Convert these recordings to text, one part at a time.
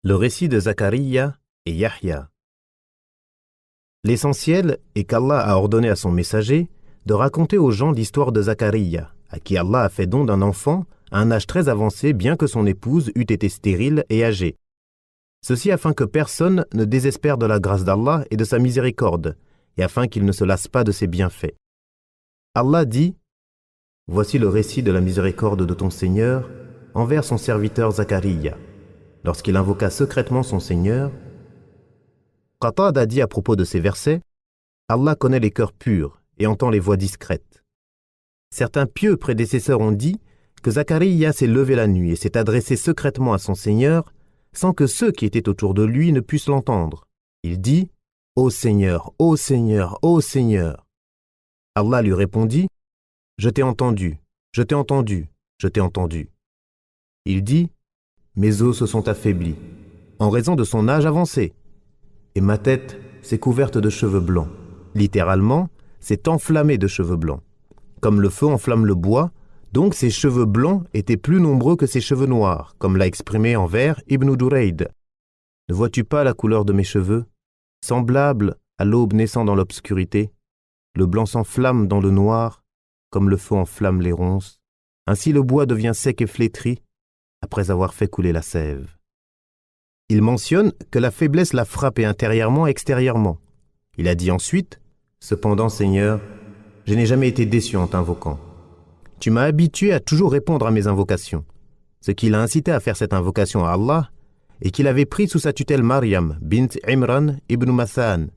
Le récit de Zacharia et Yahya. L'essentiel est qu'Allah a ordonné à son messager de raconter aux gens l'histoire de Zacharia, à qui Allah a fait don d'un enfant à un âge très avancé bien que son épouse eût été stérile et âgée. Ceci afin que personne ne désespère de la grâce d'Allah et de sa miséricorde, et afin qu'il ne se lasse pas de ses bienfaits. Allah dit : Voici le récit de la miséricorde de ton Seigneur envers son serviteur Zacharia. Lorsqu'il invoqua secrètement son Seigneur, Qatada a dit à propos de ces versets : Allah connaît les cœurs purs et entend les voix discrètes. Certains pieux prédécesseurs ont dit que Zacharia s'est levé la nuit et s'est adressé secrètement à son Seigneur sans que ceux qui étaient autour de lui ne puissent l'entendre. Il dit : Ô Seigneur, ô Seigneur, ô Seigneur. Allah lui répondit : Je t'ai entendu, je t'ai entendu, je t'ai entendu. Il dit : Mes os se sont affaiblis, en raison de son âge avancé, et ma tête s'est couverte de cheveux blancs. Littéralement, s'est enflammée de cheveux blancs. Comme le feu enflamme le bois, donc ses cheveux blancs étaient plus nombreux que ses cheveux noirs, comme l'a exprimé en vers Ibn Durayd. Ne vois-tu pas la couleur de mes cheveux, semblable à l'aube naissant dans l'obscurité? Le blanc s'enflamme dans le noir, comme le feu enflamme les ronces. Ainsi le bois devient sec et flétri, après avoir fait couler la sève. Il mentionne que la faiblesse l'a frappé intérieurement et extérieurement. Il a dit ensuite : Cependant, Seigneur, je n'ai jamais été déçu en t'invoquant. Tu m'as habitué à toujours répondre à mes invocations. Ce qui l'a incité à faire cette invocation à Allah est qu'il avait pris sous sa tutelle Maryam bint Imran ibn Mathan,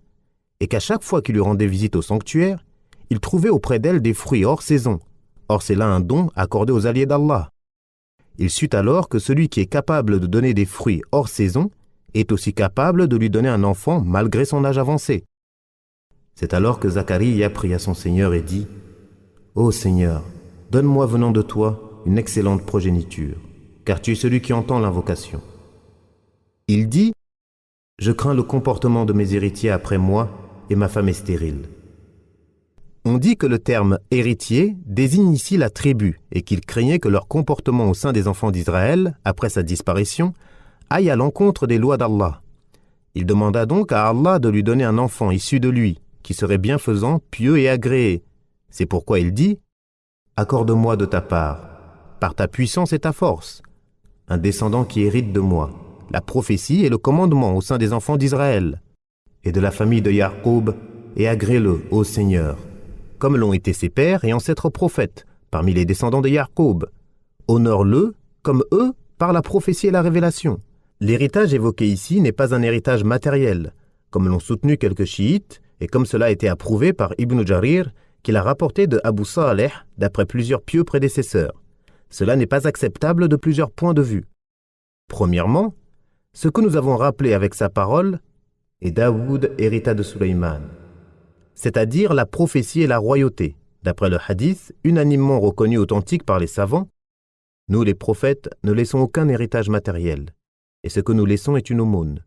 et qu'à chaque fois qu'il lui rendait visite au sanctuaire, il trouvait auprès d'elle des fruits hors saison. Or c'est là un don accordé aux alliés d'Allah. Il sut alors que celui qui est capable de donner des fruits hors saison est aussi capable de lui donner un enfant malgré son âge avancé. C'est alors que Zacharia pria à son Seigneur et dit : Ô Seigneur, donne-moi venant de toi une excellente progéniture, car tu es celui qui entend l'invocation. Il dit : Je crains le comportement de mes héritiers après moi, et ma femme est stérile. On dit que le terme « héritier » désigne ici la tribu et qu'il craignait que leur comportement au sein des enfants d'Israël, après sa disparition, aille à l'encontre des lois d'Allah. Il demanda donc à Allah de lui donner un enfant issu de lui, qui serait bienfaisant, pieux et agréé. C'est pourquoi il dit : Accorde-moi de ta part, par ta puissance et ta force, un descendant qui hérite de moi, la prophétie et le commandement au sein des enfants d'Israël, et de la famille de Yaqub, et agrée-le, ô Seigneur, comme l'ont été ses pères et ancêtres prophètes, parmi les descendants de Yaqub. Honore-le, comme eux, par la prophétie et la révélation. L'héritage évoqué ici n'est pas un héritage matériel, comme l'ont soutenu quelques chiites, et comme cela a été approuvé par Ibn Jarir, qu'il a rapporté de Abu Saleh, d'après plusieurs pieux prédécesseurs. Cela n'est pas acceptable de plusieurs points de vue. Premièrement, ce que nous avons rappelé avec sa parole, et Daoud hérita de Sulayman, c'est-à-dire la prophétie et la royauté, d'après le hadith, unanimement reconnu authentique par les savants. Nous, les prophètes, ne laissons aucun héritage matériel, et ce que nous laissons est une aumône.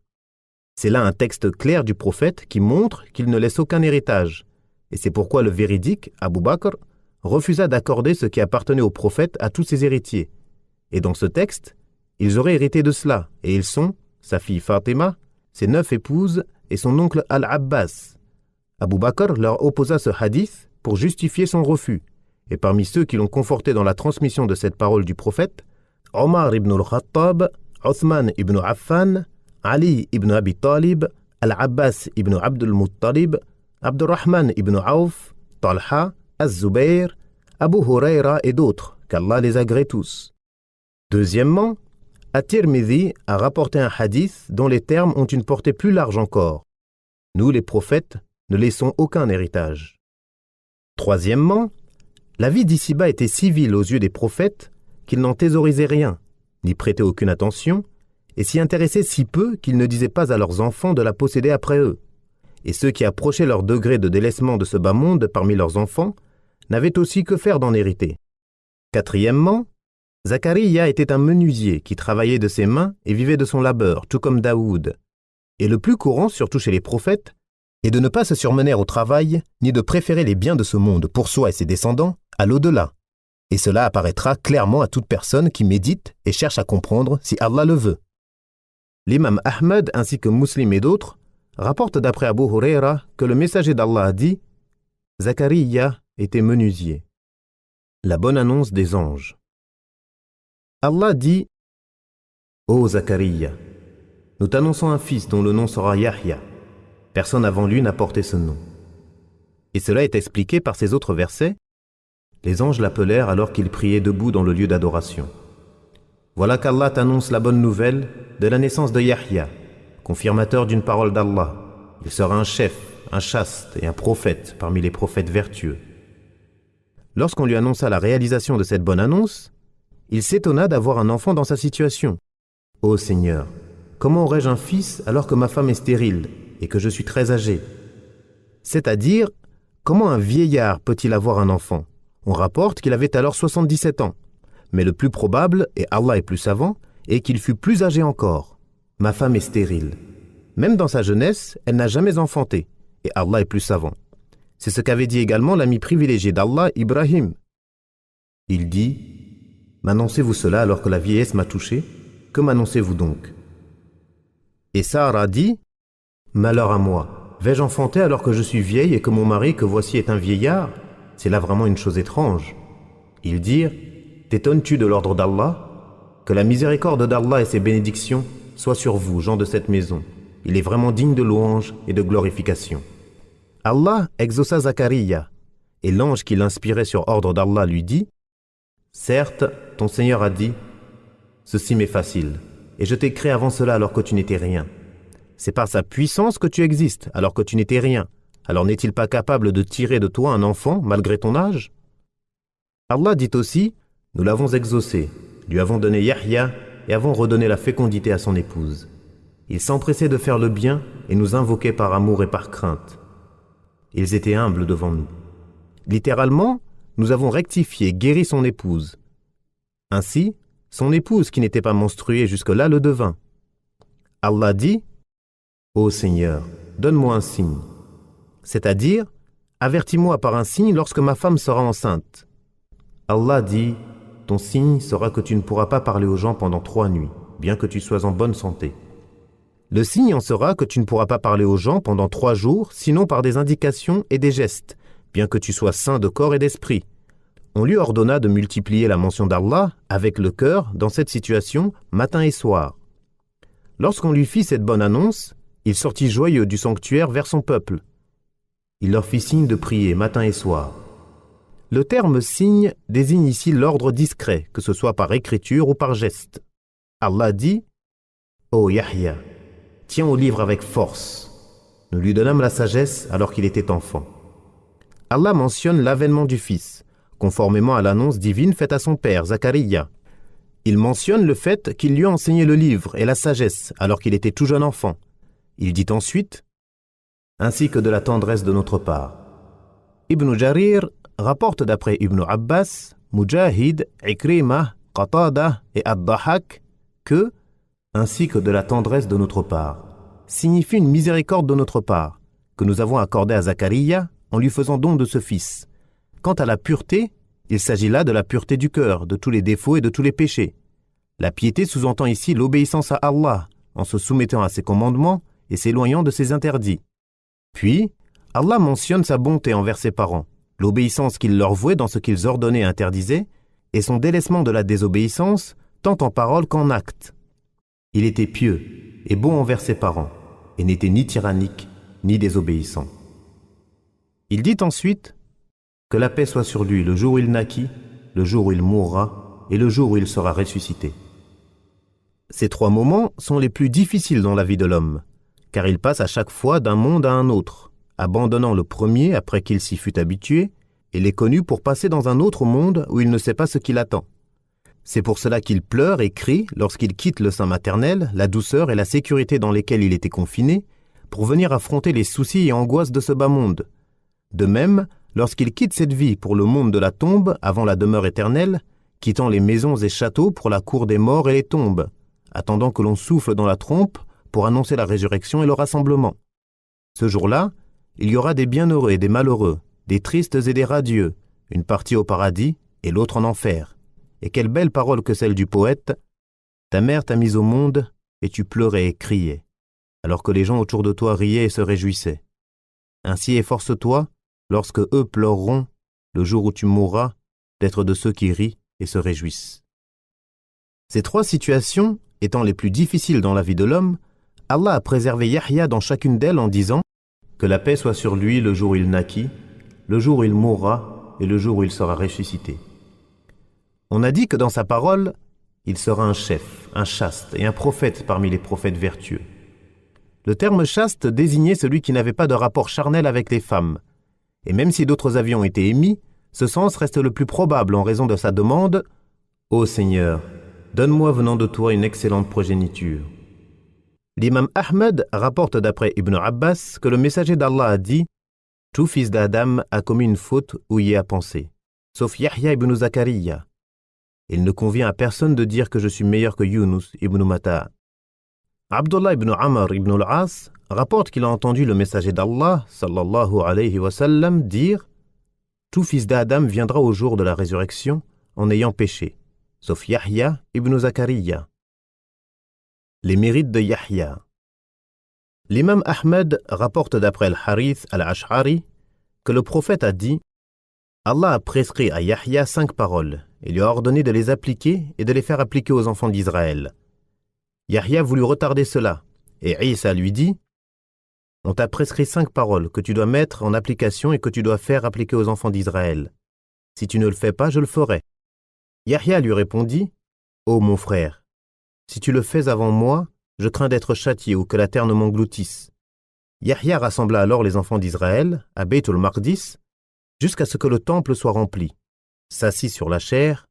C'est là un texte clair du prophète qui montre qu'il ne laisse aucun héritage, et c'est pourquoi le véridique, Abu Bakr, refusa d'accorder ce qui appartenait au prophète à tous ses héritiers. Et dans ce texte, ils auraient hérité de cela, et ils sont sa fille Fatima, ses 9 épouses et son oncle Al-Abbas. Abu Bakr leur opposa ce hadith pour justifier son refus, et parmi ceux qui l'ont conforté dans la transmission de cette parole du prophète, Omar ibn al-Khattab, Othman ibn Affan, Ali ibn Abi Talib, Al-Abbas ibn Abd al-Muttalib, Abdurrahman ibn Auf, Talha, Az-Zubayr, Abu Huraira et d'autres, qu'Allah les agrée tous. Deuxièmement, At-Tirmidhi a rapporté un hadith dont les termes ont une portée plus large encore. Nous, les prophètes, ne laissons aucun héritage. Troisièmement, la vie d'ici-bas était si vile aux yeux des prophètes qu'ils n'en thésaurisaient rien, n'y prêtaient aucune attention, et s'y intéressaient si peu qu'ils ne disaient pas à leurs enfants de la posséder après eux. Et ceux qui approchaient leur degré de délaissement de ce bas monde parmi leurs enfants n'avaient aussi que faire d'en hériter. Quatrièmement, Zacharia était un menuisier qui travaillait de ses mains et vivait de son labeur, tout comme Daoud. Et le plus courant, surtout chez les prophètes, est de ne pas se surmener au travail, ni de préférer les biens de ce monde pour soi et ses descendants à l'au-delà. Et cela apparaîtra clairement à toute personne qui médite et cherche à comprendre si Allah le veut. L'imam Ahmed ainsi que Muslim et d'autres rapportent d'après Abu Huraira que le messager d'Allah a dit « Zacharia était menuisier ». La bonne annonce des anges. Allah dit « Ô Zacharia, nous t'annonçons un fils dont le nom sera Yahya. Personne avant lui n'a porté ce nom. » Et cela est expliqué par ces autres versets. Les anges l'appelèrent alors qu'il priait debout dans le lieu d'adoration. Voilà qu'Allah t'annonce la bonne nouvelle de la naissance de Yahya, confirmateur d'une parole d'Allah. Il sera un chef, un chaste et un prophète parmi les prophètes vertueux. Lorsqu'on lui annonça la réalisation de cette bonne annonce, il s'étonna d'avoir un enfant dans sa situation. « Ô Seigneur, comment aurais-je un fils alors que ma femme est stérile et que je suis très âgé ?» C'est-à-dire, comment un vieillard peut-il avoir un enfant? On rapporte qu'il avait alors 77 ans. Mais le plus probable, et Allah est plus savant, est qu'il fut plus âgé encore. Ma femme est stérile. Même dans sa jeunesse, elle n'a jamais enfanté, et Allah est plus savant. C'est ce qu'avait dit également l'ami privilégié d'Allah, Ibrahim. Il dit « M'annoncez-vous cela alors que la vieillesse m'a touché? Que m'annoncez-vous donc ?» Et Sarah dit « Malheur à moi, vais-je enfanter alors que je suis vieille et que mon mari que voici est un vieillard? C'est là vraiment une chose étrange. » Ils dirent « T'étonnes-tu de l'ordre d'Allah? Que la miséricorde d'Allah et ses bénédictions soient sur vous, gens de cette maison. Il est vraiment digne de louange et de glorification. » Allah exauça Zacharia, et l'ange qui l'inspirait sur ordre d'Allah lui dit « Certes, ton Seigneur a dit « Ceci m'est facile, et je t'ai créé avant cela alors que tu n'étais rien. C'est par sa puissance que tu existes alors que tu n'étais rien. Alors n'est-il pas capable de tirer de toi un enfant malgré ton âge ?» Allah dit aussi « Nous l'avons exaucé, lui avons donné Yahya et avons redonné la fécondité à son épouse. Il s'empressait de faire le bien et nous invoquait par amour et par crainte. Ils étaient humbles devant nous. Littéralement, nous avons rectifié, guéri son épouse. Ainsi, son épouse qui n'était pas menstruée jusque-là le devint. Allah dit « Ô Seigneur, donne-moi un signe. » C'est-à-dire, avertis-moi par un signe lorsque ma femme sera enceinte. Allah dit « Ton signe sera que tu ne pourras pas parler aux gens pendant 3 nuits, bien que tu sois en bonne santé. Le signe en sera que tu ne pourras pas parler aux gens pendant 3 jours, sinon par des indications et des gestes, bien que tu sois sain de corps et d'esprit. » On lui ordonna de multiplier la mention d'Allah avec le cœur dans cette situation matin et soir. Lorsqu'on lui fit cette bonne annonce, il sortit joyeux du sanctuaire vers son peuple. Il leur fit signe de prier matin et soir. Le terme signe désigne ici l'ordre discret, que ce soit par écriture ou par geste. Allah dit « Ô Yahya, tiens au livre avec force. Nous lui donnâmes la sagesse alors qu'il était enfant. » Allah mentionne l'avènement du fils, conformément à l'annonce divine faite à son père, Zacharia. Il mentionne le fait qu'il lui a enseigné le livre et la sagesse alors qu'il était tout jeune enfant. Il dit ensuite « ainsi que de la tendresse de notre part. » Ibn Jarir rapporte d'après Ibn Abbas, Mujahid, Ikrimah, Qatada et Ad-Dahak que « ainsi que de la tendresse de notre part » signifie une miséricorde de notre part que nous avons accordée à Zacharia en lui faisant don de ce fils. Quant à la pureté, il s'agit là de la pureté du cœur, de tous les défauts et de tous les péchés. La piété sous-entend ici l'obéissance à Allah, en se soumettant à ses commandements et s'éloignant de ses interdits. Puis, Allah mentionne sa bonté envers ses parents, l'obéissance qu'il leur vouait dans ce qu'ils ordonnaient et interdisaient, et son délaissement de la désobéissance, tant en parole qu'en acte. Il était pieux et bon envers ses parents, et n'était ni tyrannique, ni désobéissant. Il dit ensuite que la paix soit sur lui le jour où il naquit, le jour où il mourra et le jour où il sera ressuscité. Ces 3 moments sont les plus difficiles dans la vie de l'homme, car il passe à chaque fois d'un monde à un autre, abandonnant le premier après qu'il s'y fut habitué, et l'est connu pour passer dans un autre monde où il ne sait pas ce qui l'attend. C'est pour cela qu'il pleure et crie lorsqu'il quitte le sein maternel, la douceur et la sécurité dans lesquelles il était confiné, pour venir affronter les soucis et angoisses de ce bas monde. De même, lorsqu'il quitte cette vie pour le monde de la tombe avant la demeure éternelle, quittant les maisons et châteaux pour la cour des morts et les tombes, attendant que l'on souffle dans la trompe pour annoncer la résurrection et le rassemblement. Ce jour-là, il y aura des bienheureux et des malheureux, des tristes et des radieux, une partie au paradis et l'autre en enfer. Et quelle belle parole que celle du poète « Ta mère t'a mise au monde, et tu pleurais et criais, alors que les gens autour de toi riaient et se réjouissaient. Ainsi efforce-toi, lorsque eux pleureront, le jour où tu mourras, d'être de ceux qui rient et se réjouissent. Ces trois situations étant les plus difficiles dans la vie de l'homme, Allah a préservé Yahya dans chacune d'elles en disant que la paix soit sur lui le jour où il naquit, le jour où il mourra et le jour où il sera ressuscité. On a dit que dans sa parole, il sera un chef, un chaste et un prophète parmi les prophètes vertueux. Le terme chaste désignait celui qui n'avait pas de rapport charnel avec les femmes. Et même si d'autres avis ont été émis, ce sens reste le plus probable en raison de sa demande « Ô Seigneur, donne-moi venant de toi une excellente progéniture ». L'imam Ahmed rapporte d'après Ibn Abbas que le messager d'Allah a dit « Tout fils d'Adam a commis une faute ou y a pensé, sauf Yahya ibn Zakariya. Il ne convient à personne de dire que je suis meilleur que Yunus ibn Matta. » Abdullah ibn Amr ibn al-As rapporte qu'il a entendu le messager d'Allah, sallallahu alayhi wa sallam, dire « Tout fils d'Adam viendra au jour de la résurrection en ayant péché, sauf Yahya ibn Zakariya. » Les mérites de Yahya. L'imam Ahmed rapporte d'après Al-Harith al-Ash'ari que le prophète a dit « Allah a prescrit à Yahya 5 paroles et lui a ordonné de les appliquer et de les faire appliquer aux enfants d'Israël. Yahya voulut retarder cela, et Isa lui dit « On t'a prescrit 5 paroles que tu dois mettre en application et que tu dois faire appliquer aux enfants d'Israël. Si tu ne le fais pas, je le ferai. » Yahya lui répondit « Ô mon frère, si tu le fais avant moi, je crains d'être châtié ou que la terre ne m'engloutisse. » Yahya rassembla alors les enfants d'Israël à Beit al-Maqdis jusqu'à ce que le temple soit rempli, s'assit sur la chaire,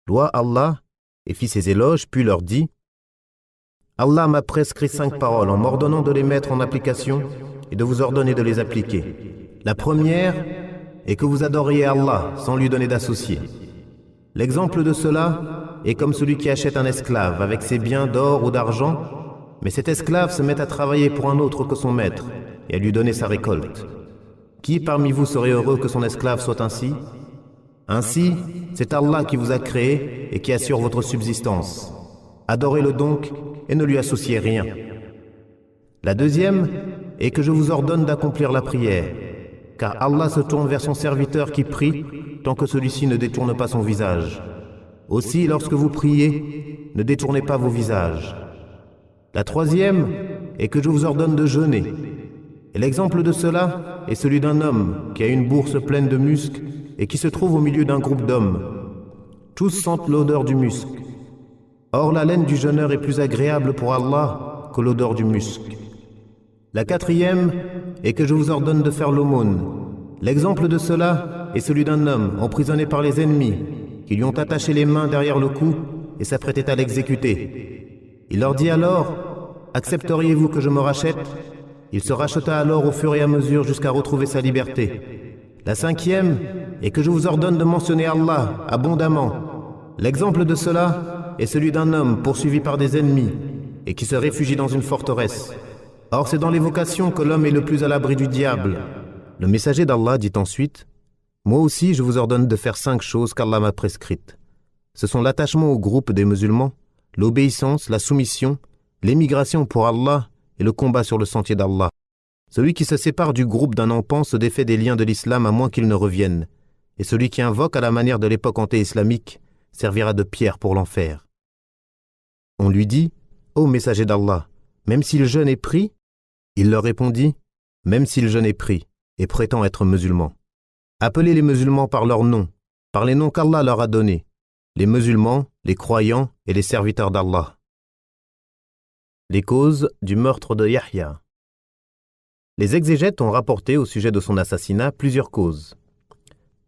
loua Allah et fit ses éloges, puis leur dit « Allah m'a prescrit 5 paroles en m'ordonnant de les mettre en application et de vous ordonner de les appliquer. La première est que vous adoriez Allah sans lui donner d'associé. L'exemple de cela est comme celui qui achète un esclave avec ses biens d'or ou d'argent, mais cet esclave se met à travailler pour un autre que son maître et à lui donner sa récolte. Qui parmi vous serait heureux que son esclave soit ainsi ? Ainsi, c'est Allah qui vous a créé et qui assure votre subsistance. Adorez-le donc et ne lui associez rien. La deuxième est que je vous ordonne d'accomplir la prière, car Allah se tourne vers son serviteur qui prie tant que celui-ci ne détourne pas son visage. Aussi, lorsque vous priez, ne détournez pas vos visages. La troisième est que je vous ordonne de jeûner. Et l'exemple de cela est celui d'un homme qui a une bourse pleine de musc et qui se trouve au milieu d'un groupe d'hommes. Tous sentent l'odeur du musc. Or, la laine du jeûneur est plus agréable pour Allah que l'odeur du musc. La quatrième est que je vous ordonne de faire l'aumône. L'exemple de cela est celui d'un homme emprisonné par les ennemis qui lui ont attaché les mains derrière le cou et s'apprêtaient à l'exécuter. Il leur dit alors « Accepteriez-vous que je me rachète ?» Il se racheta alors au fur et à mesure jusqu'à retrouver sa liberté. La cinquième est que je vous ordonne de mentionner Allah abondamment. L'exemple de cela est celui d'un homme poursuivi par des ennemis et qui se réfugie dans une forteresse. Or, c'est dans l'évocation que l'homme est le plus à l'abri du diable. Le messager d'Allah dit ensuite « Moi aussi, je vous ordonne de faire 5 choses qu'Allah m'a prescrites. Ce sont l'attachement au groupe des musulmans, l'obéissance, la soumission, l'émigration pour Allah et le combat sur le sentier d'Allah. Celui qui se sépare du groupe d'un enfant se défait des liens de l'islam à moins qu'il ne revienne, et celui qui invoque à la manière de l'époque anté-islamique servira de pierre pour l'enfer. » On lui dit « Ô messager d'Allah, même si le jeûne est pris ?» Il leur répondit « Même si le jeûne est pris et prétend être musulman. Appelez les musulmans par leurs noms, par les noms qu'Allah leur a donnés, les musulmans, les croyants et les serviteurs d'Allah. » Les causes du meurtre de Yahya. Les exégètes ont rapporté au sujet de son assassinat plusieurs causes.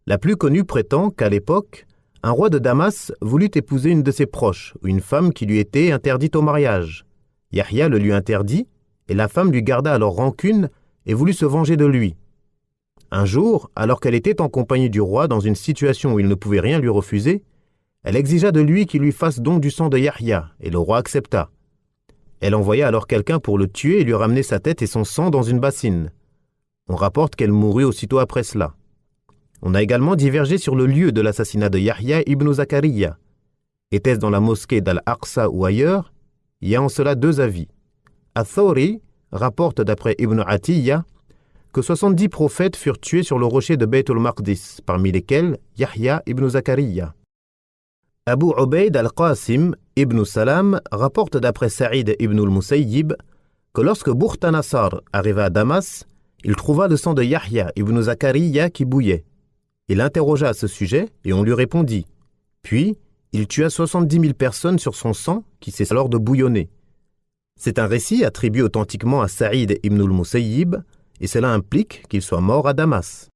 La plus connue prétend qu'à l'époque, un roi de Damas voulut épouser une de ses proches, ou une femme qui lui était interdite au mariage. Yahya le lui interdit, et la femme lui garda alors rancune et voulut se venger de lui. Un jour, alors qu'elle était en compagnie du roi dans une situation où il ne pouvait rien lui refuser, elle exigea de lui qu'il lui fasse don du sang de Yahya, et le roi accepta. Elle envoya alors quelqu'un pour le tuer et lui ramener sa tête et son sang dans une bassine. On rapporte qu'elle mourut aussitôt après cela. On a également divergé sur le lieu de l'assassinat de Yahya ibn Zakariya. Était-ce dans la mosquée d'Al-Aqsa ou ailleurs ? Il y a en cela deux avis. Ath-Thawri rapporte d'après Ibn Atiyya que 70 prophètes furent tués sur le rocher de Bayt al-Maqdis, parmi lesquels Yahya ibn Zakariya. Abu Ubayd al-Qasim ibn Salam rapporte d'après Saïd ibn al-Musayyib que lorsque Bukhta-Nassar arriva à Damas, il trouva le sang de Yahya ibn Zakariya qui bouillait. Il interrogea à ce sujet et on lui répondit. Puis, il tua 70 000 personnes sur son sang qui cessa alors de bouillonner. C'est un récit attribué authentiquement à Saïd ibn al-Musayyib et cela implique qu'il soit mort à Damas.